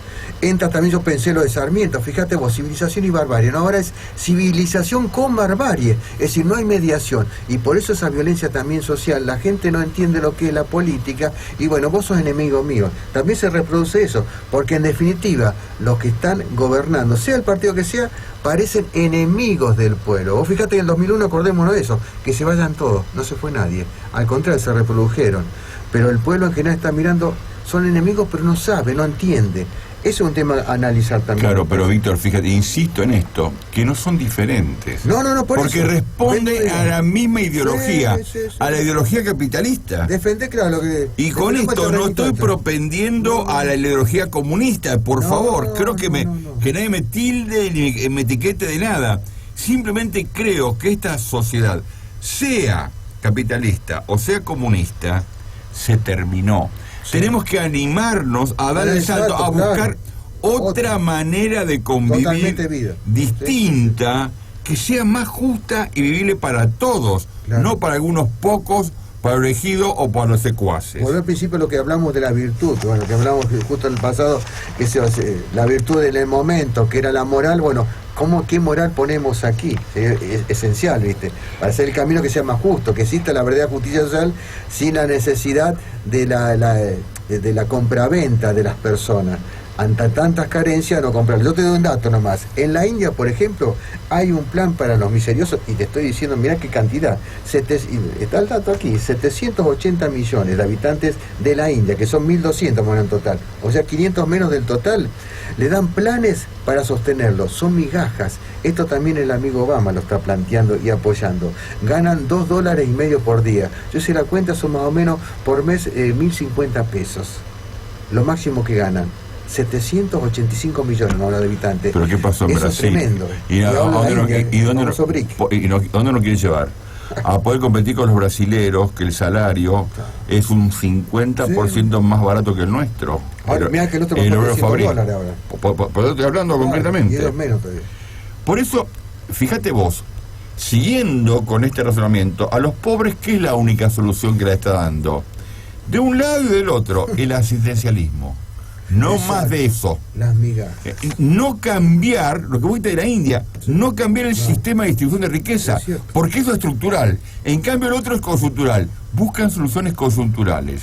Entra también, yo pensé lo de Sarmiento, fíjate vos, civilización y barbarie, no, ahora es civilización con barbarie, es decir, no hay mediación, y por eso esa violencia también social, la gente no entiende lo que es la política, y vos sos enemigo mío, también se reproduce eso, porque en definitiva, los que están gobernando, sea el partido que sea, parecen enemigos del pueblo. Vos fíjate que en el 2001, acordémonos de eso, que se vayan todos, no se fue nadie, al contrario, se reprodujeron, pero el pueblo en general está mirando, son enemigos pero no sabe, no entiende. Eso es un tema a analizar también. Claro, pero Víctor, fíjate, insisto en esto, que no son diferentes. No, porque eso. responde a la misma ideología, Sí. a la ideología capitalista. Defender, claro, lo que... Y con esto no estoy propendiendo a la ideología comunista, por favor. Creo que que nadie me tilde ni me etiquete de nada. Simplemente creo que esta sociedad, sea capitalista o sea comunista, se terminó. Sí. Tenemos que animarnos a dar el salto, a buscar otra manera de convivir distinta, que sea más justa y vivible para todos, no para algunos pocos, para el elegido o para los secuaces. Volver al principio lo que hablamos de la virtud, que hablamos justo en el pasado, que la virtud en el momento, que era la moral, ¿qué moral ponemos aquí? Es esencial, ¿viste? Para hacer el camino que sea más justo, que exista la verdadera justicia social sin la necesidad de la compraventa de las personas. Ante tantas carencias, no comprar. Yo te doy un dato nomás. En la India, por ejemplo, hay un plan para los miseriosos, y te estoy diciendo, mirá qué cantidad. Está el dato aquí, 780 millones de habitantes de la India, que son 1.200 en total. O sea, 500 menos del total. Le dan planes para sostenerlos. Son migajas. Esto también el amigo Obama lo está planteando y apoyando. Ganan $2.50 por día. Yo hice la cuenta, son más o menos por mes 1.050 pesos. Lo máximo que ganan. 785 millones de habitantes. ¿Pero qué pasó en Eso Brasil? Es tremendo. ¿Dónde lo quiere llevar? A poder competir con los brasileros, que el salario es un 50% más barato que el nuestro. Ahora, mirá que el otro $100 ahora. Por eso estoy hablando concretamente. Y menos todavía. Por eso, fíjate vos, siguiendo con este razonamiento, a los pobres, ¿qué es la única solución que le está dando? De un lado y del otro, el asistencialismo. No más de eso. Las migajas. No cambiar, lo que vos de la India, no cambiar el sistema de distribución de riqueza, porque eso es estructural. En cambio el otro es coyuntural. Buscan soluciones coyunturales.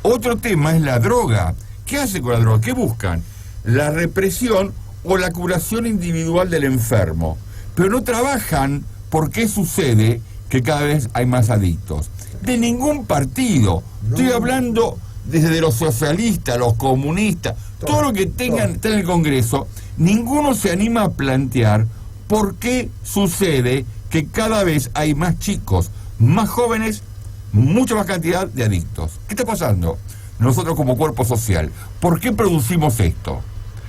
Otro tema es la droga. ¿Qué hace con la droga? ¿Qué buscan? La represión o la curación individual del enfermo. Pero no trabajan por qué sucede que cada vez hay más adictos. De ningún partido. Estoy hablando desde los socialistas, los comunistas, todo lo que está en el Congreso, ninguno se anima a plantear por qué sucede que cada vez hay más chicos, más jóvenes, mucha más cantidad de adictos. ¿Qué está pasando? Nosotros como cuerpo social, ¿por qué producimos esto?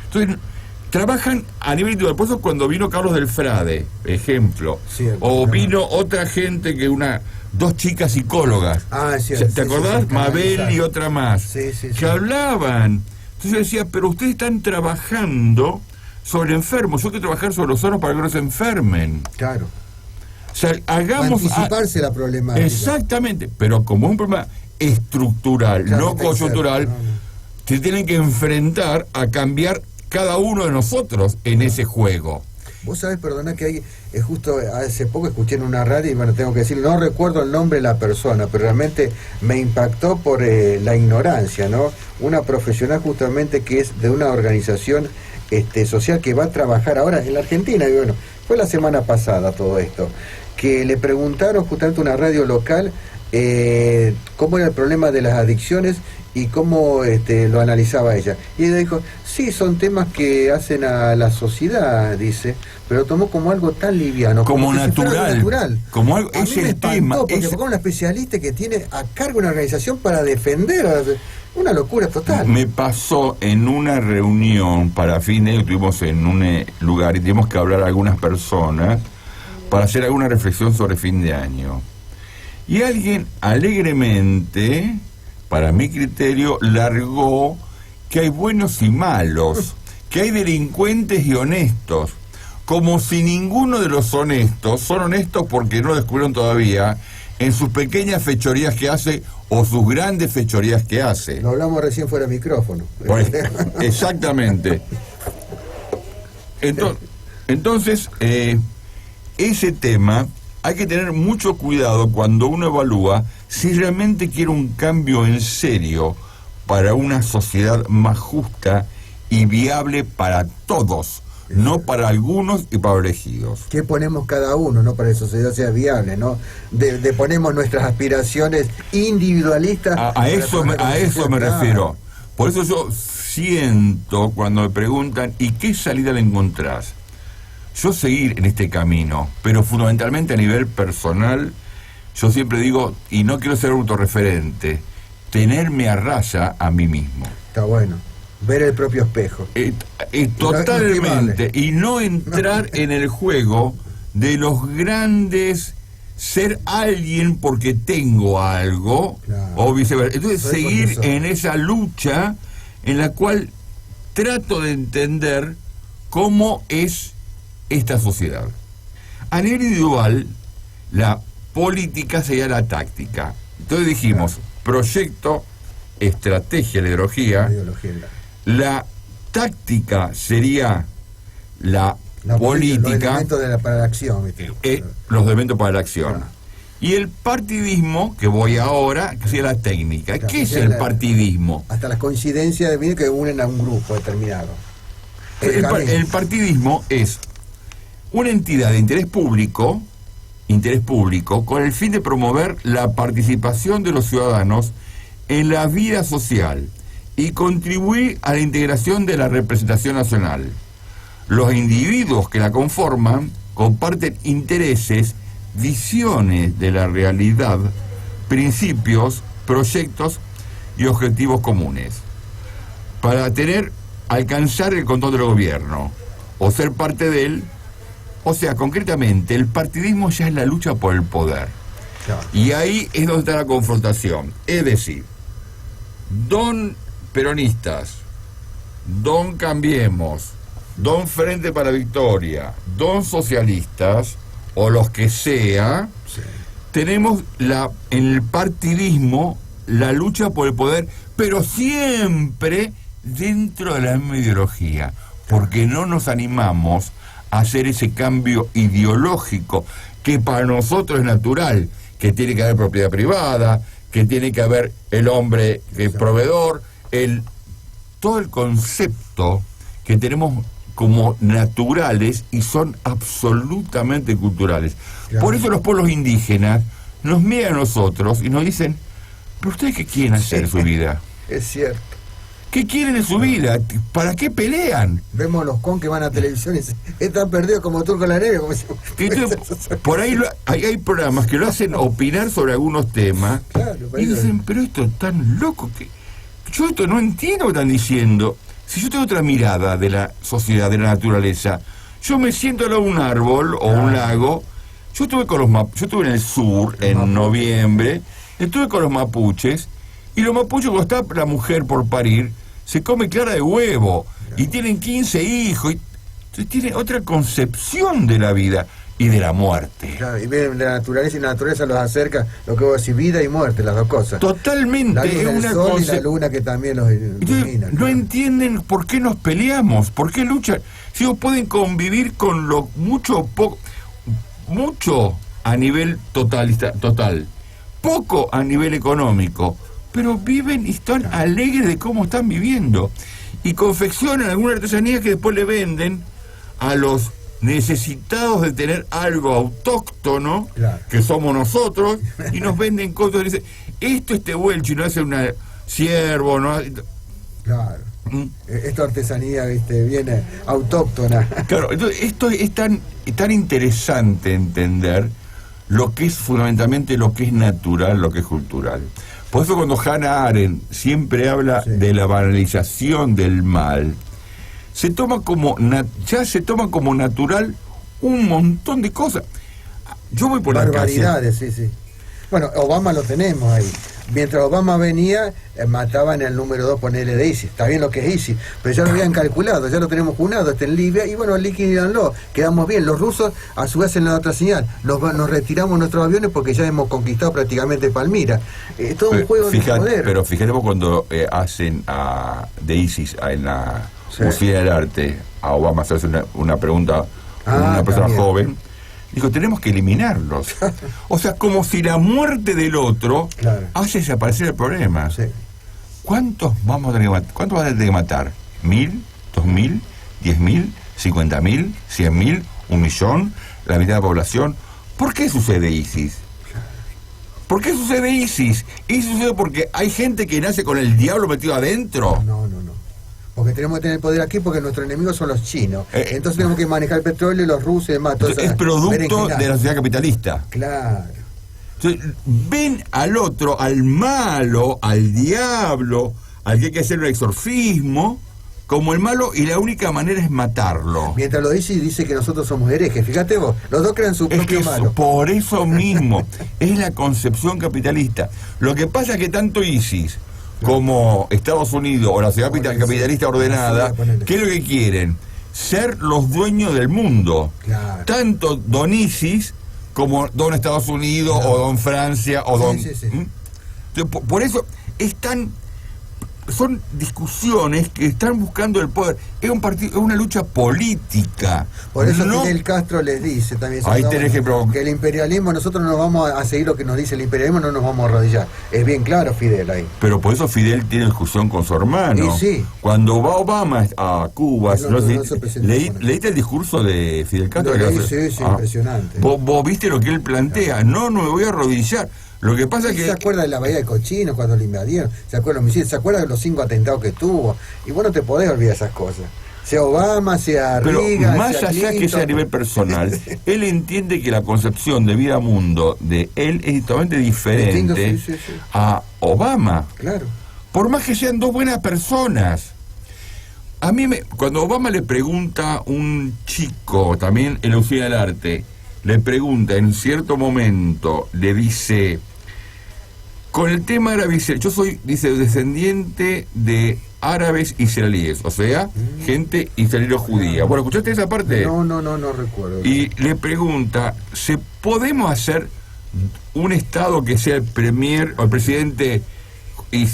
Entonces, trabajan a nivel individual. Por eso cuando vino Carlos del Frade, ejemplo, o vino otra gente que dos chicas psicólogas, ¿te acordás? Mabel y otra más, que hablaban. Entonces yo decía, pero ustedes están trabajando sobre enfermos. Yo quiero trabajar sobre los órganos para que no se enfermen. Claro. O sea, hagamos... Anticiparse la problemática. Exactamente, pero como un problema estructural, Claro, no coyuntural, se tienen que enfrentar a cambiar cada uno de nosotros en ese juego. Vos sabés, perdona, que hay, justo hace poco escuché en una radio, y bueno, tengo que decir, no recuerdo el nombre de la persona, pero realmente me impactó por la ignorancia, ¿no? Una profesional justamente que es de una organización social que va a trabajar ahora en la Argentina, y bueno, fue la semana pasada todo esto, que le preguntaron justamente a una radio local cómo era el problema de las adicciones y cómo lo analizaba ella. Y ella dijo, sí, son temas que hacen a la sociedad, dice, pero lo tomó como algo tan liviano. Como si fuera natural. algo natural. Como algo, a es mí me el tema. Porque fue con una especialista que tiene a cargo una organización para defender. Una locura total. Me pasó en una reunión para fin de año, estuvimos en un lugar y tuvimos que hablar a algunas personas para hacer alguna reflexión sobre fin de año. Y alguien alegremente, para mi criterio, largó que hay buenos y malos, que hay delincuentes y honestos, como si ninguno de los honestos son honestos porque no lo descubrieron todavía en sus pequeñas fechorías que hace o sus grandes fechorías que hace. Lo hablamos recién fuera de micrófono. Exactamente. Entonces, ese tema hay que tener mucho cuidado cuando uno evalúa si realmente quiere un cambio en serio para una sociedad más justa y viable para todos, no para algunos y para elegidos. ¿Qué ponemos cada uno, no, para que la sociedad sea viable, no? De ponemos nuestras aspiraciones individualistas. A eso me refiero. Por eso yo siento cuando me preguntan ¿y qué salida le encontrás? Yo seguir en este camino, pero fundamentalmente a nivel personal, yo siempre digo, y no quiero ser autorreferente, tenerme a raya a mí mismo. Está bueno. Ver el propio espejo. Totalmente. Y no entrar en el juego de los grandes, ser alguien porque tengo algo, claro, o viceversa. Entonces seguir en esa lucha en la cual trato de entender cómo es esta sociedad. A nivel individual, la política sería la táctica. Entonces dijimos, claro, proyecto, estrategia, la ideología. La táctica sería la política. Los elementos para la acción. Los elementos para la acción. Claro. Y el partidismo, que voy ahora, que sería la técnica. Claro, ¿qué es el partidismo? Hasta las coincidencias de que unen a un grupo determinado. El partidismo es una entidad de interés público con el fin de promover la participación de los ciudadanos en la vida social y contribuir a la integración de la representación nacional. Los individuos que la conforman comparten intereses, visiones de la realidad, principios, proyectos y objetivos comunes para alcanzar el control del gobierno o ser parte de él. O sea, concretamente, el partidismo ya es la lucha por el poder. Claro. Y ahí es donde está la confrontación. Es decir, don peronistas, don Cambiemos, don Frente para la Victoria, don socialistas, o los que sea, sí, tenemos en el partidismo la lucha por el poder, pero siempre dentro de la misma ideología, porque no nos animamos a hacer ese cambio ideológico que para nosotros es natural, que tiene que haber propiedad privada, que tiene que haber el hombre que es proveedor, todo el concepto que tenemos como naturales y son absolutamente culturales. Claro. Por eso los pueblos indígenas nos miran a nosotros y nos dicen, ¿pero ustedes qué quieren hacer en su vida? Es cierto. ¿Qué quieren en su vida? ¿Para qué pelean? Vemos los que van a televisión y están perdidos como tú con la nieve. Entonces, por ahí hay programas que lo hacen opinar sobre algunos temas, claro, y dicen, pero esto es tan loco que yo esto no entiendo lo que están diciendo. Si yo tengo otra mirada de la sociedad, de la naturaleza, yo me siento al lado de un árbol o un lago. Yo estuve en el sur en noviembre, estuve con los mapuches, y los mapuches, cuando está la mujer por parir, se come clara de huevo, y tienen 15 hijos, Entonces tiene otra concepción de la vida y de la muerte. Claro, y ven la naturaleza, y la naturaleza los acerca, lo que vos decís, vida y muerte, las dos cosas. Totalmente. La luz es del una sol y la luna que también los ilumina. No entienden por qué nos peleamos, por qué luchan. Si ellos pueden convivir con lo mucho a nivel total, poco a nivel económico, pero viven y están alegres de cómo están viviendo. Y confeccionan alguna artesanía que después le venden a los necesitados de tener algo autóctono, claro, que somos nosotros, y nos venden cosas y dicen, esto es tehuelche, no hace una ciervo, no hace... Claro. Esta artesanía, viene autóctona. Claro, entonces esto es tan interesante entender lo que es fundamentalmente lo que es natural, lo que es cultural. Por eso cuando Hannah Arendt siempre habla de la banalización del mal, se toma como natural un montón de cosas. Yo voy por barbaridades, sí. Bueno, Obama lo tenemos ahí. Mientras Obama venía, mataban el número 2, ponerle de ISIS. Está bien lo que es ISIS, pero ya lo habían calculado, ya lo tenemos junado, está en Libia, y bueno, liquídanlo, quedamos bien. Los rusos, a su vez, en la otra señal, nos retiramos nuestros aviones porque ya hemos conquistado prácticamente Palmira. Todo un juego de poder. Pero fíjate vos cuando hacen de ISIS en la Musea del Arte, a Obama se hace una pregunta a una persona joven, dijo, tenemos que eliminarlos. O sea, como si la muerte del otro hace desaparecer el problema. Sí. ¿Cuántos vamos a tener que matar? ¿1.000? ¿2.000? ¿10.000? ¿50.000? ¿100.000? ¿1 millón? ¿La mitad de la población? ¿Por qué sucede ISIS? ¿Por qué sucede ISIS? Y sucede porque hay gente que nace con el diablo metido adentro. No. Porque tenemos que tener poder aquí porque nuestros enemigos son los chinos. Entonces tenemos que manejar el petróleo y los rusos y demás. Es producto de la sociedad capitalista. Claro. Entonces, ven al otro, al malo, al diablo, al que hay que hacer un exorcismo, como el malo, y la única manera es matarlo. Mientras lo dice que nosotros somos herejes. Fíjate vos, los dos crean su propio malo. Por eso mismo, es la concepción capitalista. Lo que pasa es que tanto ISIS como Estados Unidos o la sociedad capitalista ordenada, ¿qué es lo que quieren? Ser los dueños del mundo. Claro. Tanto don ISIS como don Estados Unidos, o don Francia o don... Sí. Por eso son discusiones que están buscando el poder. Es una lucha política. Por eso Fidel Castro les dice también, que el imperialismo, nosotros no nos vamos a seguir lo que nos dice el imperialismo, no nos vamos a arrodillar. Es bien claro Fidel ahí. Pero por eso Fidel tiene discusión con su hermano. Sí. Cuando va Obama a Cuba, ¿leíste el discurso de Fidel Castro? Sí, impresionante. ¿Vos viste lo que él plantea? No me voy a arrodillar. Lo que pasa es que... ¿Se acuerda de la Bahía de Cochinos cuando lo invadieron? ¿Se acuerda de los misiles? ¿Se acuerda de los 5 atentados que tuvo? Y vos no te podés olvidar esas cosas. Sea Obama, sea Reagan, pero más sea allá Clinton, que sea a nivel personal, él entiende que la concepción de vida mundo de él es totalmente diferente a Obama. Claro. Por más que sean dos buenas personas. A mí, cuando Obama le pregunta a un chico, también en la Musea del Arte, le pregunta en cierto momento, le dice, con el tema árabe, yo soy, dice, descendiente de árabes israelíes, o sea, gente israelí judía. Bueno, ¿escuchaste esa parte? No recuerdo. Y le pregunta, ¿podemos hacer un estado que sea el premier o el presidente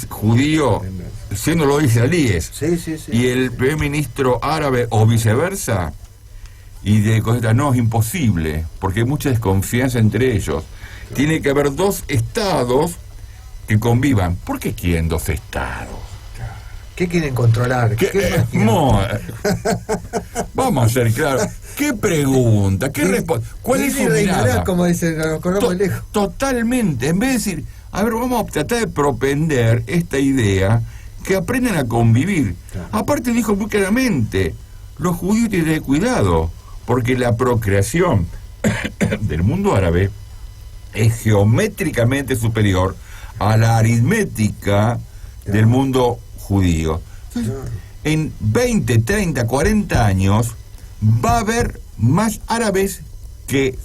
judío siendo los israelíes? Sí. Y el primer ministro árabe o viceversa. Y de contesta, no, es imposible, porque hay mucha desconfianza entre ellos. Tiene que haber dos estados que convivan. ¿Por qué quieren dos estados? ¿Qué quieren controlar? Vamos a ser claros. ¿Qué pregunta? ¿Qué responde? ¿Cuál es su mirada? Como dicen, nos conocemos lejos. Totalmente. En vez de decir, a ver, vamos a tratar de propender esta idea, que aprendan a convivir. Claro. Aparte dijo muy claramente, los judíos tienen que tener cuidado, porque la procreación del mundo árabe es geométricamente superior a la aritmética del mundo judío. Entonces, en 20, 30, 40 años va a haber más árabes que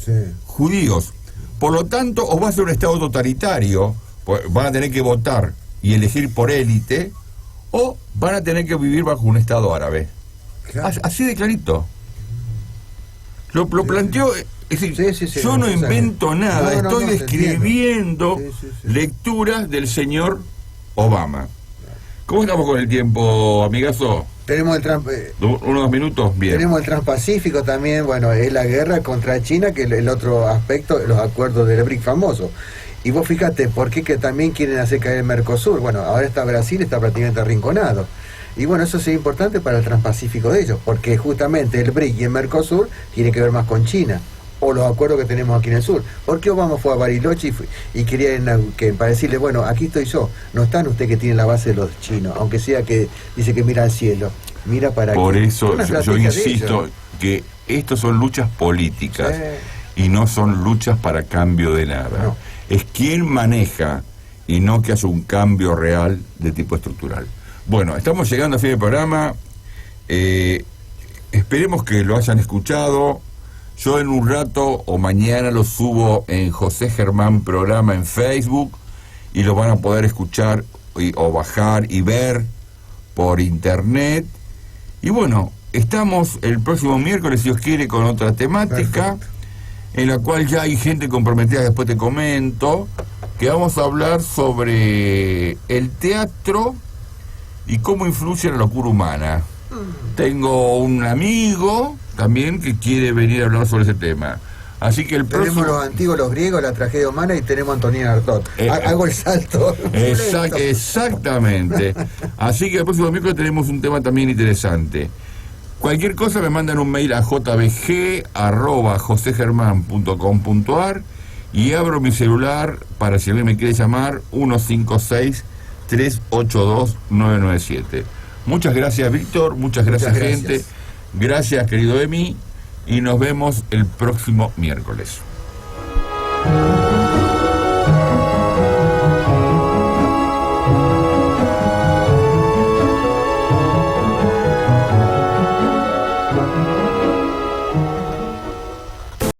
judíos. Por lo tanto, o va a ser un estado totalitario, pues van a tener que votar y elegir por élite, o van a tener que vivir bajo un estado árabe. Claro. Así de clarito. Lo planteó, es decir, Sí, yo no invento nada, estoy describiendo Sí. lecturas del señor Obama. ¿Cómo estamos con el tiempo, amigazo? Tenemos Unos minutos, bien. Tenemos el Transpacífico también, bueno, es la guerra contra China, que el otro aspecto, los acuerdos del BRIC famosos. Y vos fíjate, ¿por qué que también quieren hacer caer el Mercosur? Bueno, ahora está Brasil, está prácticamente arrinconado. Y bueno, eso sería importante para el Transpacífico de ellos, porque justamente el BRIC y el Mercosur tiene que ver más con China, o los acuerdos que tenemos aquí en el sur. ¿Por qué Obama fue a Bariloche y quería para decirle, bueno, aquí estoy yo, no están ustedes que tienen la base de los chinos, aunque sea que dice que mira al cielo, mira para aquí? Por eso yo insisto que estas son luchas políticas y no son luchas para cambio de nada. No. Es quien maneja y no que hace un cambio real de tipo estructural. Bueno, estamos llegando a fin del programa. Esperemos que lo hayan escuchado. Yo en un rato o mañana lo subo en José Germán Programa en Facebook y lo van a poder escuchar o bajar y ver por internet. Y bueno, estamos el próximo miércoles, si Dios quiere, con otra temática. Perfecto. En la cual ya hay gente comprometida, después te comento, que vamos a hablar sobre el teatro y cómo influye en la locura humana. Tengo un amigo también que quiere venir a hablar sobre ese tema. Así que el próximo... Tenemos los antiguos, los griegos, la tragedia humana, y tenemos a Antonina Artaud. Hago el salto. Exactamente. Así que el próximo miércoles tenemos un tema también interesante. Cualquier cosa me mandan un mail a jbg@josegerman.com.ar y abro mi celular para si alguien me quiere llamar 156-382-997. Muchas gracias, Víctor, muchas gracias, gente. Gracias, querido Emi, y nos vemos el próximo miércoles.